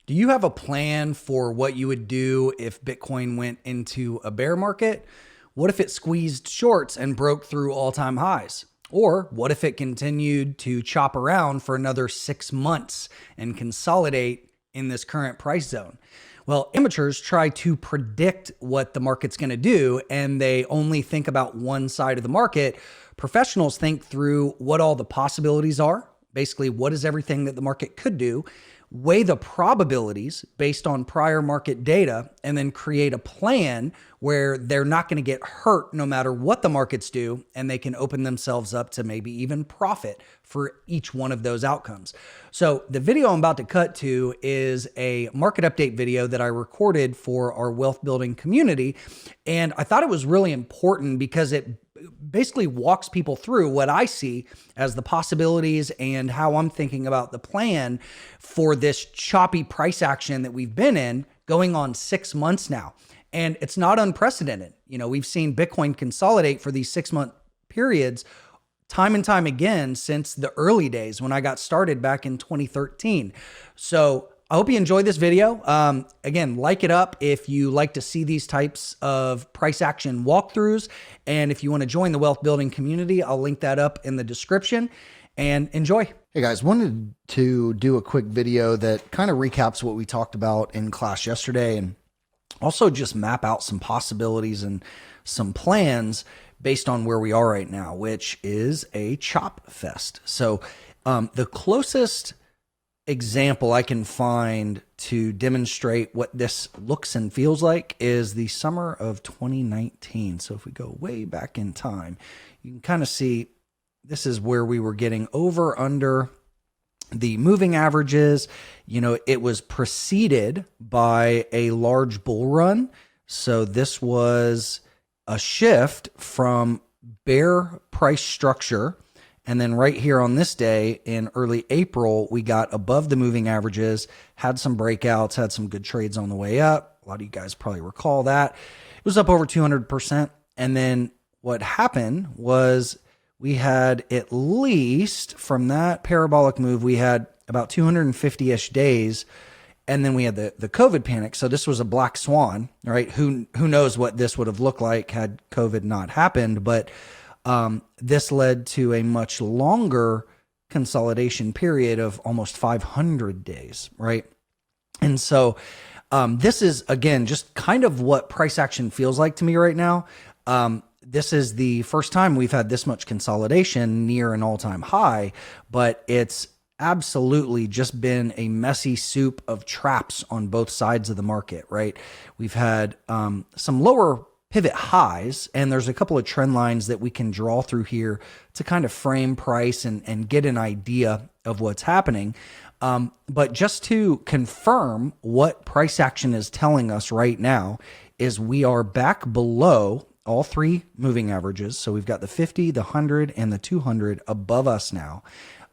Do you have a plan for what you would do if Bitcoin went into a bear market? What if it squeezed shorts and broke through all-time highs? Or what if it continued to chop around for another 6 months and consolidate in this current price zone? Well, amateurs try to predict what the market's going to do, and they only think about one side of the market. Professionals think through what all the possibilities are. Basically, what is everything that the market could do, weigh the probabilities based on prior market data, and then create a plan where they're not going to get hurt no matter what the markets do, and they can open themselves up to maybe even profit for each one of those outcomes. So the video I'm about to cut to is a market update video that I recorded for our wealth building community. And I thought it was really important because it basically walks people through what I see as the possibilities and how I'm thinking about the plan for this choppy price action that we've been in going on 6 months now. And it's not unprecedented. You know, we've seen Bitcoin consolidate for these 6-month periods time and time again since the early days when I got started back in 2013. So I hope you enjoyed this video. Again, like it up if you like to see these types of price action walkthroughs. And if you want to join the wealth building community, I'll link that up in the description, and enjoy. Hey guys, wanted to do a quick video that kind of recaps what we talked about in class yesterday, and also just map out some possibilities and some plans based on where we are right now, which is a chop fest. So the closest example I can find to demonstrate what this looks and feels like is the summer of 2019. So if we go way back in time, you can kind of see this is where we were getting over under the moving averages. You know, it was preceded by a large bull run. So this was a shift from bear price structure. And then right here on this day in early April, we got above the moving averages, had some breakouts, had some good trades on the way up. A lot of you guys probably recall that. It was up over 200%. And then what happened was we had, at least from that parabolic move, we had about 250-ish days. And then we had the COVID panic. So this was a black swan, right? Who knows what this would have looked like had COVID not happened. But this led to a much longer consolidation period of almost 500 days, right? And so this is, again, just kind of what price action feels like to me right now. This is the first time we've had this much consolidation near an all-time high, but it's absolutely just been a messy soup of traps on both sides of the market, right? We've had some lower pivot highs, and there's a couple of trend lines that we can draw through here to kind of frame price and get an idea of what's happening. But just to confirm what price action is telling us right now is we are back below all three moving averages. So we've got the 50, the 100, and the 200 above us now.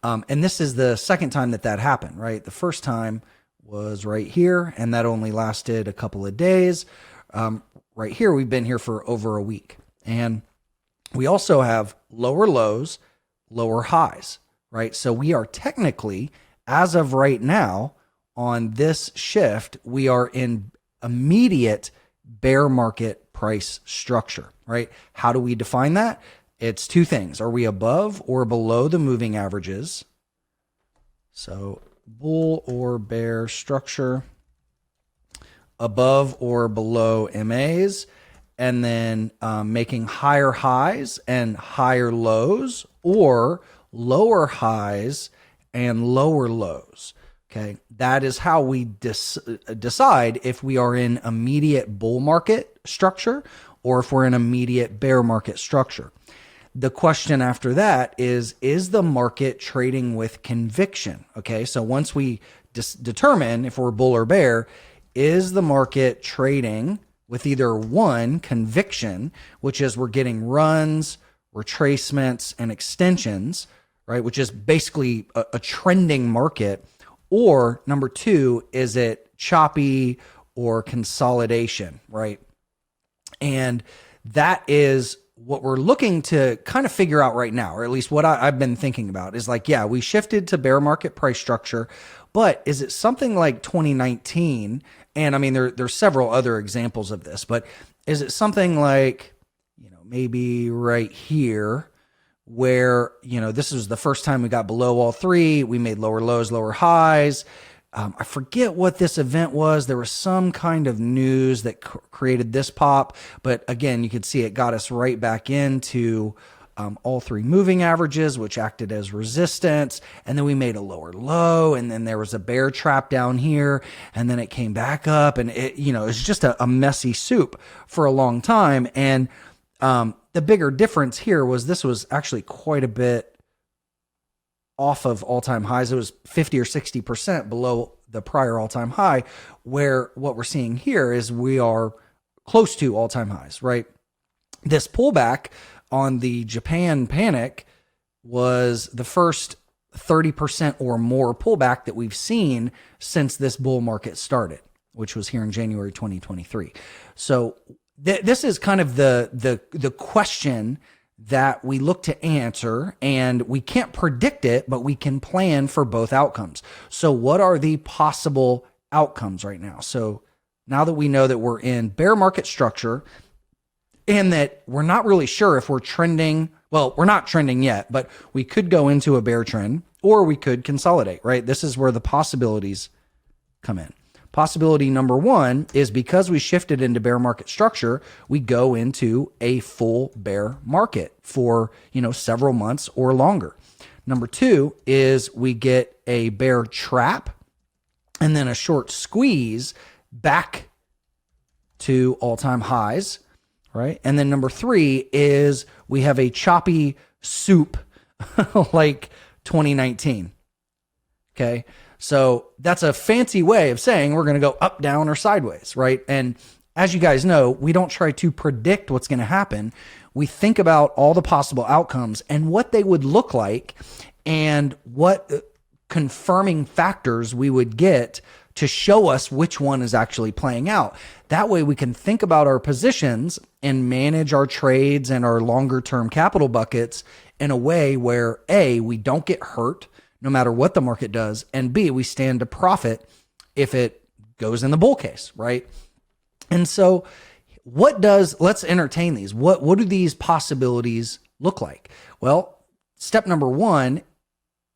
And this is the second time that happened, right? The first time was right here, and that only lasted a couple of days. Right here, we've been here for over a week. And we also have lower lows, lower highs, right? So we are technically, as of right now, on this shift, we are in immediate bear market price structure, right? How do we define that? It's two things. Are we above or below the moving averages? So bull or bear structure, above or below MAs, and then making higher highs and higher lows, or lower highs and lower lows. Okay, that is how we decide if we are in immediate bull market structure or if we're in immediate bear market structure. The question after that is the market trading with conviction? Okay, so once we determine if we're bull or bear, is the market trading with either one, conviction, which is we're getting runs, retracements, and extensions, right, which is basically a trending market, or number two, is it choppy or consolidation, right? And that is what we're looking to kind of figure out right now, or at least what I've been thinking about is like, yeah, we shifted to bear market price structure, But is it something like 2019? And I mean, there's several other examples of this, but is it something like, maybe right here where, this was the first time we got below all three. We made lower lows, lower highs. I forget what this event was. There was some kind of news that created this pop. But again, you could see it got us right back into all three moving averages, which acted as resistance. And then we made a lower low. And then there was a bear trap down here. And then it came back up. And it's just a messy soup for a long time. And the bigger difference here was this was actually quite a bit off of all-time highs. It was 50 or 60% below the prior all-time high, where what we're seeing here is we are close to all-time highs, right? This pullback on the Japan panic was the first 30% or more pullback that we've seen since this bull market started, which was here in January 2023. So this is kind of the question that we look to answer, and we can't predict it, but we can plan for both outcomes. So what are the possible outcomes right now? So now that we know that we're in bear market structure and that we're not really sure if we're trending, well, we're not trending yet, but we could go into a bear trend or we could consolidate, right? This is where the possibilities come in. Possibility number one is because we shifted into bear market structure, we go into a full bear market for, several months or longer. Number two is we get a bear trap and then a short squeeze back to all-time highs, right? And then number three is we have a choppy soup like 2019. Okay. So that's a fancy way of saying we're going to go up, down, or sideways, right? And as you guys know, we don't try to predict what's going to happen. We think about all the possible outcomes and what they would look like and what confirming factors we would get to show us which one is actually playing out. That way we can think about our positions and manage our trades and our longer term capital buckets in a way where A, we don't get hurt no matter what the market does, and B, we stand to profit if it goes in the bull case, right? And so let's entertain these. What do these possibilities look like? Well, step number one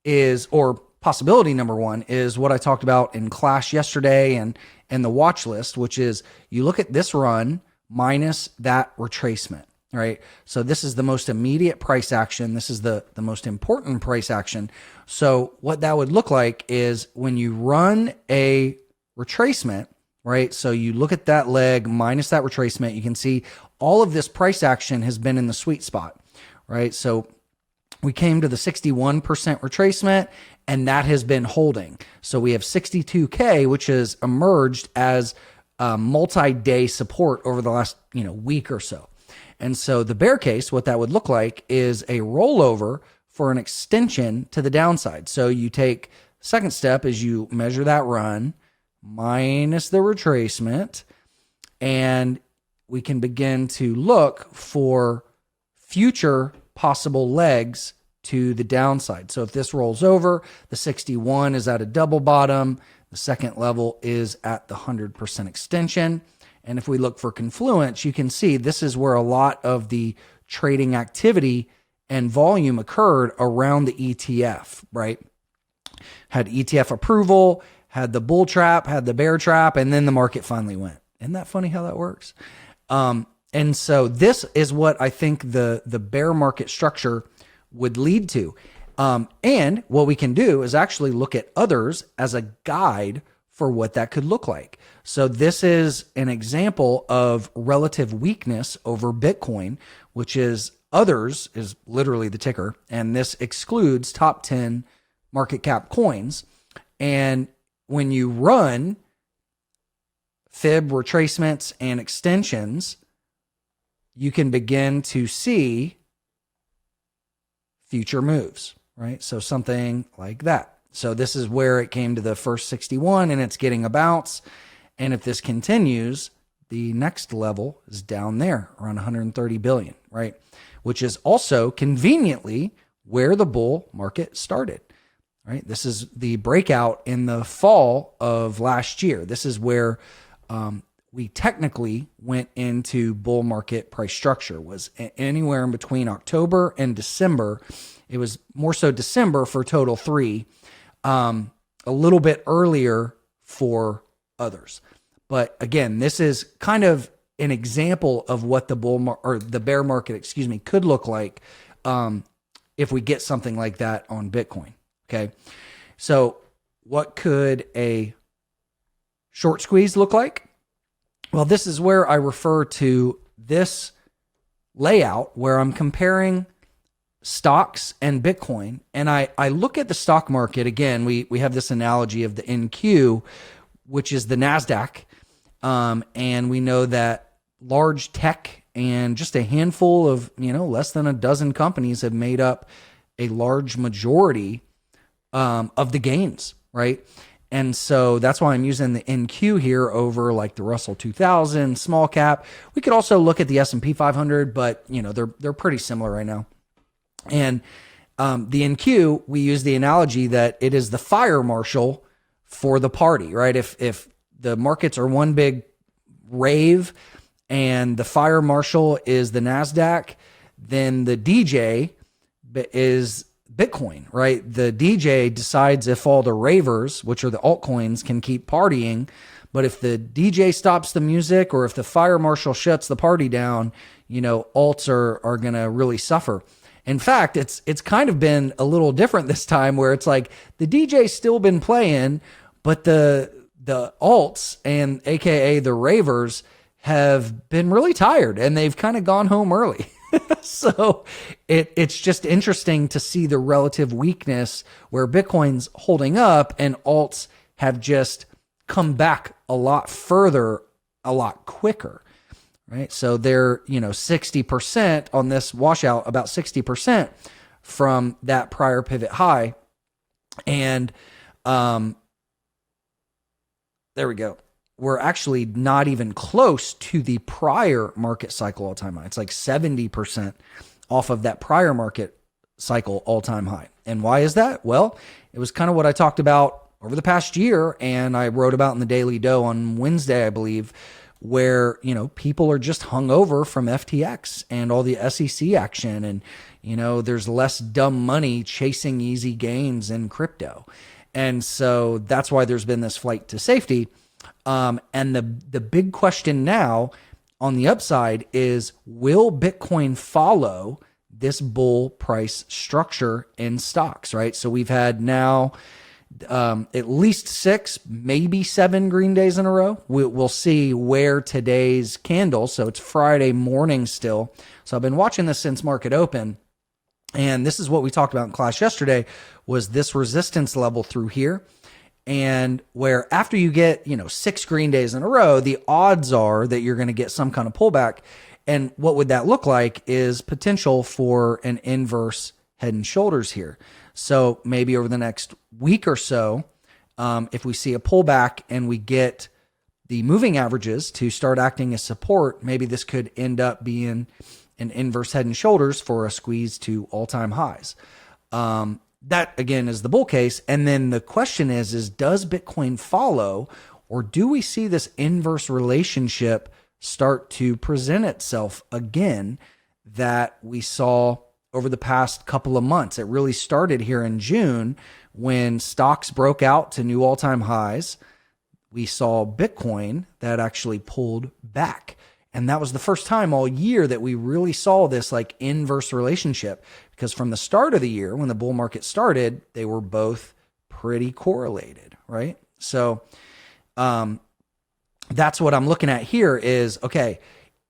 is, or possibility number one is what I talked about in class yesterday and the watch list, which is you look at this run minus that retracement. Right. So this is the most immediate price action. This is the most important price action. So what that would look like is when you run a retracement, right? So you look at that leg minus that retracement, you can see all of this price action has been in the sweet spot, right? So we came to the 61% retracement and that has been holding. So we have 62K, which has emerged as multi-day support over the last, week or so. And so the bear case, what that would look like is a rollover for an extension to the downside. So you take second step is you measure that run minus the retracement, and we can begin to look for future possible legs to the downside. So if this rolls over, the 61 is at a double bottom, the second level is at the 100% extension. And if we look for confluence, you can see this is where a lot of the trading activity and volume occurred around the ETF, right? Had ETF approval, had the bull trap, had the bear trap, and then the market finally went. Isn't that funny how that works? And so this is what I think the bear market structure would lead to. And what we can do is actually look at others as a guide for what that could look like. So this is an example of relative weakness over Bitcoin, which is others is literally the ticker. And this excludes top 10 market cap coins. And when you run fib retracements and extensions, you can begin to see future moves, right? So something like that. So this is where it came to the first 61 and it's getting a bounce. And if this continues, the next level is down there around 130 billion, right? Which is also conveniently where the bull market started. right? This is the breakout in the fall of last year. This is where we technically went into bull market price structure, was anywhere in between October and December. It was more so December for total 3, a little bit earlier for others. But again, this is kind of an example of what the the bear market, could look like if we get something like that on Bitcoin. Okay, so what could a short squeeze look like? Well, this is where I refer to this layout where I'm comparing stocks and Bitcoin. And I look at the stock market. Again, we have this analogy of the NQ, which is the NASDAQ. And we know that large tech and just a handful of, less than a dozen companies have made up a large majority of the gains, right? And so that's why I'm using the NQ here over like the Russell 2000 small cap. We could also look at the S&P 500, but they're pretty similar right now. And the NQ, we use the analogy that it is the fire marshal for the party, right? If the markets are one big rave and the fire marshal is the NASDAQ, then the DJ is Bitcoin, right? The DJ decides if all the ravers, which are the altcoins, can keep partying. But if the DJ stops the music or if the fire marshal shuts the party down, alts are going to really suffer. In fact, it's kind of been a little different this time where it's like the DJ's still been playing, but the alts and AKA the ravers have been really tired and they've kind of gone home early. So it's just interesting to see the relative weakness where Bitcoin's holding up and alts have just come back a lot further, a lot quicker, right? So they're, 60% on this washout, about 60% from that prior pivot high. And there we go. We're actually not even close to the prior market cycle all-time high. It's like 70% off of that prior market cycle all-time high. And why is that? Well, it was kind of what I talked about over the past year, and I wrote about in the Daily Doe on Wednesday, I believe, where, people are just hung over from FTX and all the SEC action, and, there's less dumb money chasing easy gains in crypto. And so that's why there's been this flight to safety. And the big question now on the upside is, will Bitcoin follow this bull price structure in stocks, right? So we've had now at least 6, maybe 7 green days in a row. We'll see where today's candle, so it's Friday morning still. So I've been watching this since market open. And this is what we talked about in class yesterday, was this resistance level through here. And where after you get, 6 green days in a row, the odds are that you're going to get some kind of pullback. And what would that look like is potential for an inverse head and shoulders here. So maybe over the next week or so, if we see a pullback and we get the moving averages to start acting as support, maybe this could end up being an inverse head and shoulders for a squeeze to all-time highs. That, again, is the bull case. And then the question is does Bitcoin follow, or do we see this inverse relationship start to present itself again that we saw over the past couple of months? It really started here in June when stocks broke out to new all-time highs. We saw Bitcoin that actually pulled back. And that was the first time all year that we really saw this like inverse relationship, because from the start of the year, when the bull market started, they were both pretty correlated, right? So that's what I'm looking at here is, okay,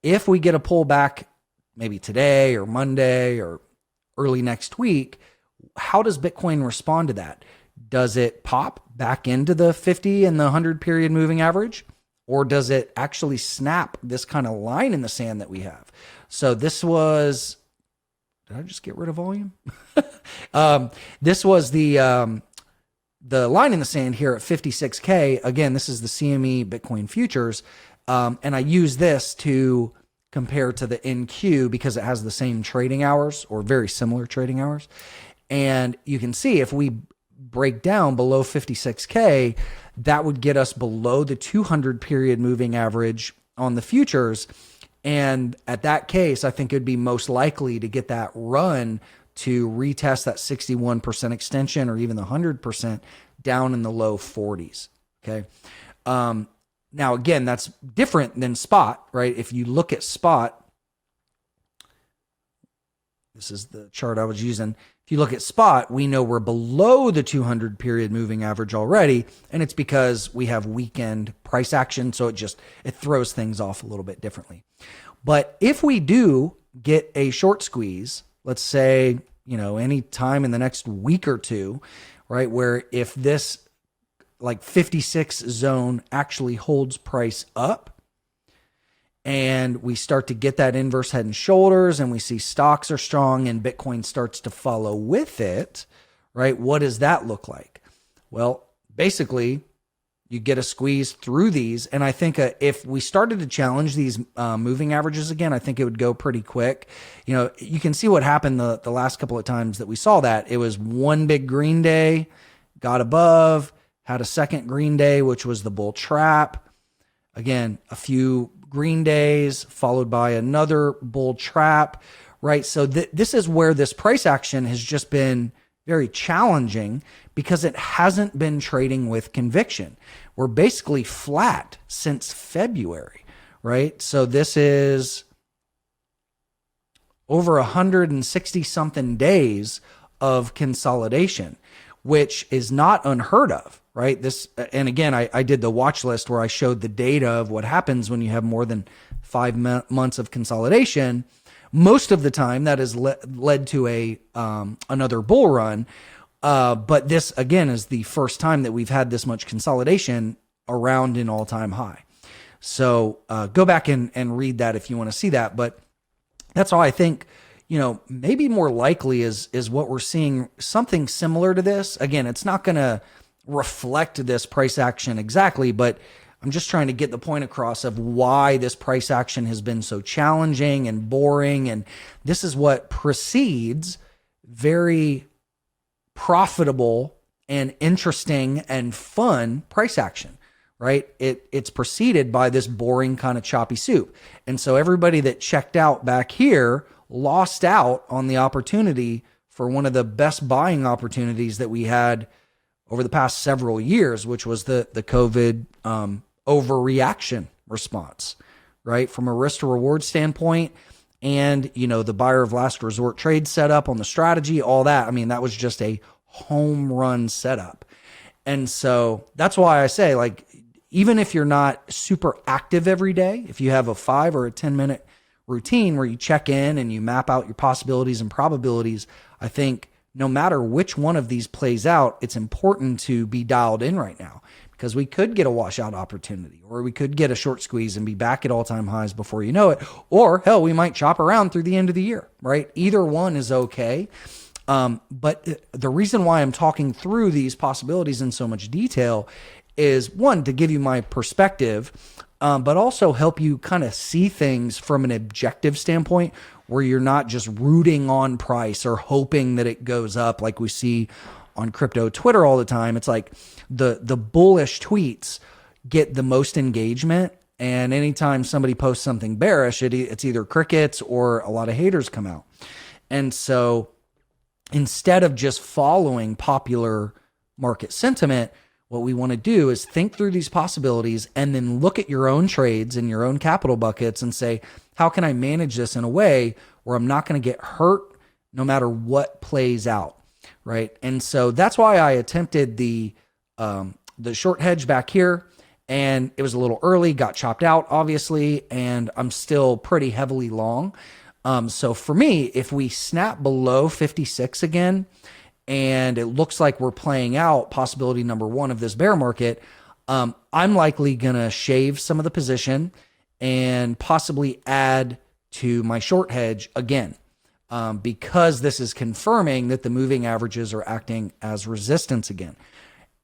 if we get a pullback maybe today or Monday or early next week, how does Bitcoin respond to that? Does it pop back into the 50 and the 100 period moving average? Or does it actually snap this kind of line in the sand that we have? So this was, did I just get rid of volume? This was the line in the sand here at 56K. Again, this is the CME Bitcoin futures. And I use this to compare to the NQ because it has the same trading hours or very similar trading hours. And you can see if we break down below 56K, that would get us below the 200 period moving average on the futures. And at that case, I think it'd be most likely to get that run to retest that 61% extension or even the 100% down in the low 40s. Okay. Now, again, that's different than spot, right? If you look at spot, this is the chart I was using. If you look at spot, we know we're below the 200 period moving average already. And it's because we have weekend price action. So it throws things off a little bit differently. But if we do get a short squeeze, let's say, any time in the next week or two, right, where if this like 56 zone actually holds price up, and we start to get that inverse head and shoulders, and we see stocks are strong and Bitcoin starts to follow with it, right? What does that look like? Well, basically, you get a squeeze through these. And I think if we started to challenge these moving averages again, I think it would go pretty quick. You can see what happened the last couple of times that we saw that. It was one big green day, got above, had a second green day, which was the bull trap. Again, a few green days followed by another bull trap, right? So this is where this price action has just been very challenging because it hasn't been trading with conviction. We're basically flat since February, right? So this is over 160 something days of consolidation, which is not unheard of, right? And again, I did the watch list where I showed the data of what happens when you have more than 5 months of consolidation. Most of the time that has led to another bull run. But this again is the first time that we've had this much consolidation around an all-time high. So go back and read that if you want to see that. But that's all I think, maybe more likely is what we're seeing, something similar to this. Again, it's not going to reflect this price action exactly, but I'm just trying to get the point across of why this price action has been so challenging and boring. And this is what precedes very profitable and interesting and fun price action, right? It's preceded by this boring kind of choppy soup. And so everybody that checked out back here lost out on the opportunity for one of the best buying opportunities that we had over the past several years, which was the COVID overreaction response, right? From a risk to reward standpoint, and the buyer of last resort trade setup on the strategy, all that. I mean, that was just a home run setup. And so that's why I say, like, even if you're not super active every day, if you have a 5 or a 10-minute routine where you check in and you map out your possibilities and probabilities, I think no matter which one of these plays out, it's important to be dialed in right now, because we could get a washout opportunity, or we could get a short squeeze and be back at all-time highs before you know it. Or hell, we might chop around through the end of the year, right? Either one is okay. But the reason why I'm talking through these possibilities in so much detail is, one, to give you my perspective, but also help you kind of see things from an objective standpoint, where you're not just rooting on price or hoping that it goes up like we see on crypto Twitter all the time. It's like the bullish tweets get the most engagement, and anytime somebody posts something bearish, it's either crickets or a lot of haters come out. And so instead of just following popular market sentiment, what we want to do is think through these possibilities and then look at your own trades and your own capital buckets and say, how can I manage this in a way where I'm not going to get hurt no matter what plays out, right? And so that's why I attempted the short hedge back here, and it was a little early, got chopped out, obviously, and I'm still pretty heavily long. So for me, if we snap below 56 again, and it looks like we're playing out possibility number one of this bear market, I'm likely going to shave some of the position and possibly add to my short hedge again, because this is confirming that the moving averages are acting as resistance again.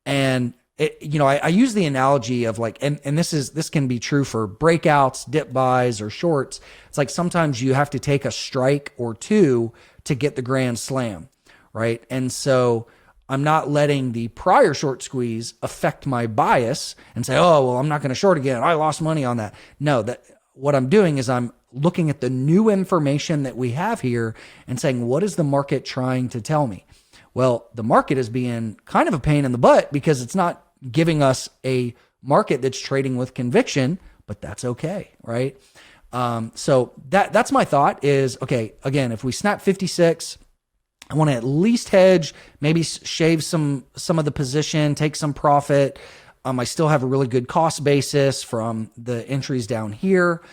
And I use the analogy of like, and this can be true for breakouts, dip buys, or shorts. It's like sometimes you have to take a strike or two to get the grand slam, right? And so I'm not letting the prior short squeeze affect my bias and say, oh, well, I'm not going to short again. I lost money on that. No, that what I'm doing is I'm looking at the new information that we have here and saying, what is the market trying to tell me? Well, the market is being kind of a pain in the butt because it's not giving us a market that's trading with conviction, but that's okay, right? So that's my thought is, okay, again, if we snap 56, I want to at least hedge, maybe shave some of the position, take some profit. I still have a really good cost basis from the entries down here.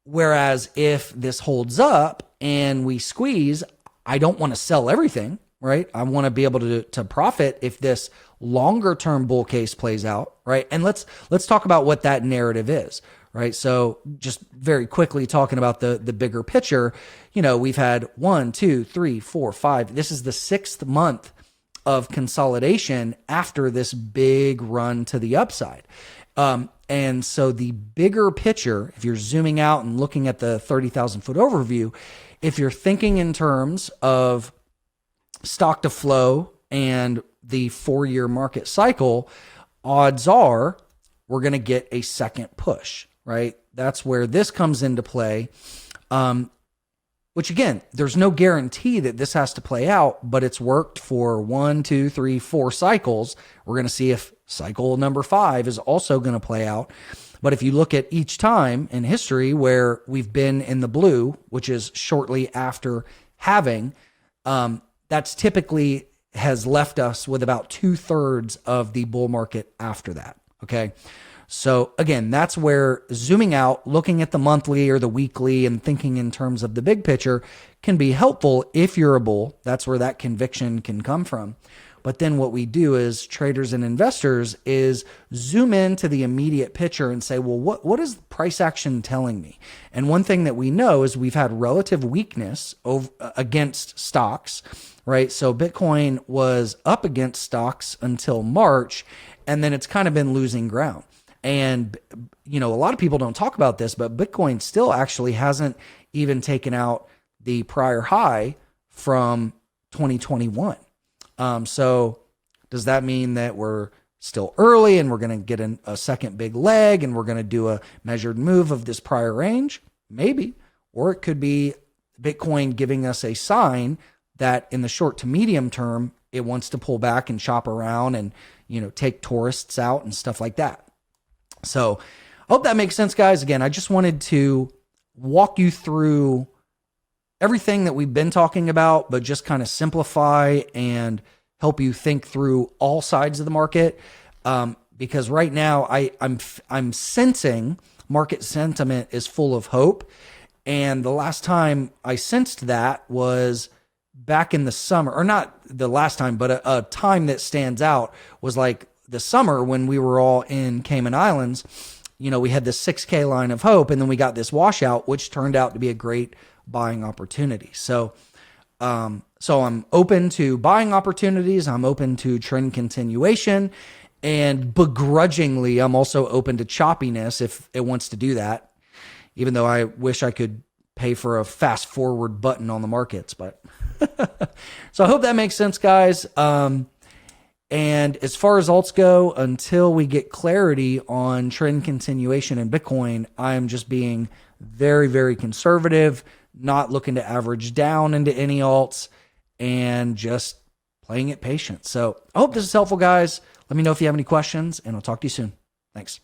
Whereas if this holds up and we squeeze, I don't want to sell everything, right? I want to be able to profit if this longer term bull case plays out, right? And let's talk about what that narrative is, right? So just very quickly talking about the bigger picture, we've had 1, 2, 3, 4, 5. This is the 6th month of consolidation after this big run to the upside. And so the bigger picture, if you're zooming out and looking at the 30,000 foot overview, if you're thinking in terms of stock to flow and the 4-year market cycle, odds are we're going to get a second push, right? That's where this comes into play. Which again, there's no guarantee that this has to play out, but it's worked for 1, 2, 3, 4 cycles. We're going to see if cycle number 5 is also going to play out. But if you look at each time in history where we've been in the blue, which is shortly after halving, that's typically has left us with about 2/3 of the bull market after that. Okay. So again, that's where zooming out, looking at the monthly or the weekly and thinking in terms of the big picture can be helpful if you're a bull. That's where that conviction can come from. But then what we do as traders and investors is zoom into the immediate picture and say, well, what is price action telling me? And one thing that we know is we've had relative weakness against stocks, right? So Bitcoin was up against stocks until March, and then it's kind of been losing ground. And, a lot of people don't talk about this, but Bitcoin still actually hasn't even taken out the prior high from 2021. So does that mean that we're still early and we're going to get a second big leg and we're going to do a measured move of this prior range? Maybe. Or it could be Bitcoin giving us a sign that in the short to medium term, it wants to pull back and shop around and, take tourists out and stuff like that. So I hope that makes sense, guys. Again, I just wanted to walk you through everything that we've been talking about, but just kind of simplify and help you think through all sides of the market. Because right now I'm sensing market sentiment is full of hope. And the last time I sensed that was back in the summer, or not the last time, but a time that stands out was like the summer when we were all in Cayman Islands. We had this 6K line of hope, and then we got this washout, which turned out to be a great buying opportunity. So I'm open to buying opportunities. I'm open to trend continuation, and begrudgingly, I'm also open to choppiness if it wants to do that, even though I wish I could pay for a fast forward button on the markets, but so I hope that makes sense, guys. And as far as alts go, until we get clarity on trend continuation in Bitcoin, I'm just being very, very conservative, not looking to average down into any alts, and just playing it patient. So I hope this is helpful, guys. Let me know if you have any questions, and I'll talk to you soon. Thanks.